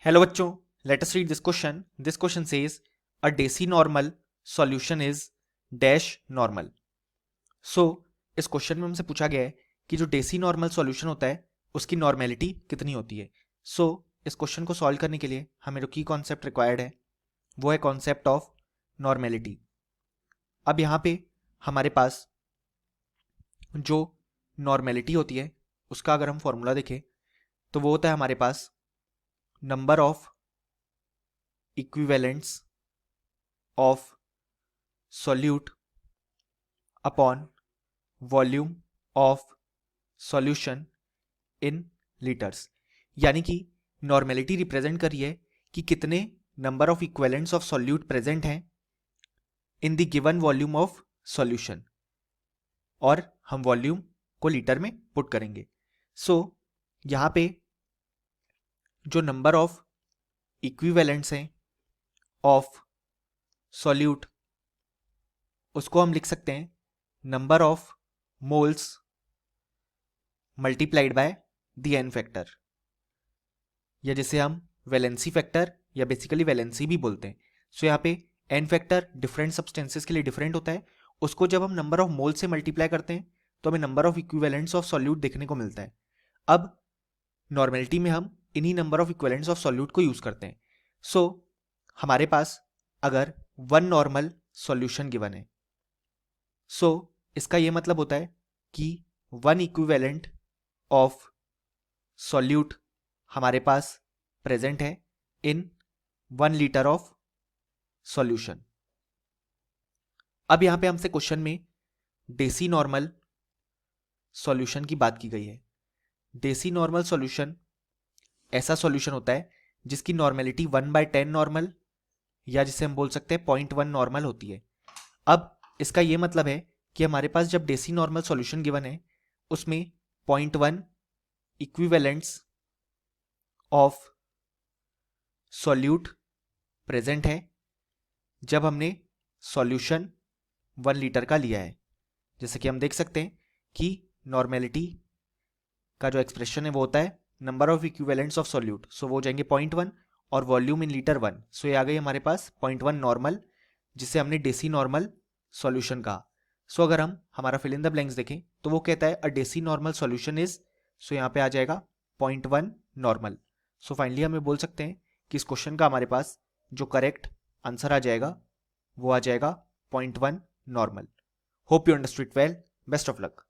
Hello बच्चों, let us read this question. This question says a decinormal solution is dash normal. So इस क्वेश्चन में हमसे पूछा गया है कि जो डेसी नॉर्मल सॉल्यूशन होता है उसकी नॉर्मेलिटी कितनी होती है. सो इस क्वेश्चन को सॉल्व करने के लिए हमें जो की कॉन्सेप्ट रिक्वायर्ड है वो है कॉन्सेप्ट ऑफ नॉर्मेलिटी. अब यहाँ पे हमारे पास जो नॉर्मेलिटी होती है उसका अगर हम फॉर्मूला देखें तो वो होता है हमारे पास number of equivalents of solute upon volume of solution in liters. यानी कि नॉर्मेलिटी रिप्रेजेंट कर रही है कि कितने number of equivalents of solute present हैं in the given volume of solution, और हम वॉल्यूम को लीटर में पुट करेंगे. सो यहां पे जो नंबर ऑफ इक्विवेलेंट्स हैं ऑफ सॉल्यूट उसको हम लिख सकते हैं number of moles multiplied by the n factor, या जिसे हम वैलेंसी फैक्टर या बेसिकली वैलेंसी भी बोलते हैं. सो यहाँ पे एन फैक्टर डिफरेंट सब्सटेंसेस के लिए डिफरेंट होता है. उसको जब हम नंबर ऑफ मोल से मल्टीप्लाई करते हैं तो हमें number of equivalents of solute देखने को मिलता है. अब नॉर्मेलिटी में हम इन्हीं number of equivalents of solute को यूज करते हैं. सो हमारे पास अगर वन नॉर्मल सॉल्यूशन गिवन है, सो इसका यह मतलब होता है कि वन इक्विवेलेंट ऑफ सॉल्यूट हमारे पास प्रेजेंट है इन 1 लीटर ऑफ सॉल्यूशन. अब यहां पे हमसे क्वेश्चन में डेसी नॉर्मल सॉल्यूशन की बात की गई है. डेसी नॉर्मल सॉल्यूशन ऐसा सॉल्यूशन होता है जिसकी नॉर्मेलिटी 1/10 नॉर्मल, या जिसे हम बोल सकते हैं 0.1 नॉर्मल होती है. अब इसका यह मतलब है कि हमारे पास जब डेसी नॉर्मल सॉल्यूशन गिवन है उसमें 0.1 इक्विवेलेंट्स ऑफ सॉल्यूट प्रेजेंट है जब हमने सॉल्यूशन 1 लीटर का लिया है. जैसे कि हम देख सकते हैं कि नॉर्मेलिटी का जो एक्सप्रेशन है वो होता है number of equivalents of solute, so वो हो जाएंगे 0.1 और वॉल्यूम इन लीटर 1. सो ये आ गई हमारे पास 0.1 नॉर्मल, जिसे हमने डेसी नॉर्मल सॉल्यूशन कहा. सो अगर हम हमारा फिल इन द ब्लैंक्स देखें तो वो कहता है अ डेसी नॉर्मल सॉल्यूशन इज, सो यहाँ पे आ जाएगा 0.1 नॉर्मल. सो फाइनली हमें बोल सकते हैं कि इस क्वेश्चन का हमारे पास जो करेक्ट आंसर आ जाएगा वो आ जाएगा 0.1 normal. Hope you understood well. Best of luck.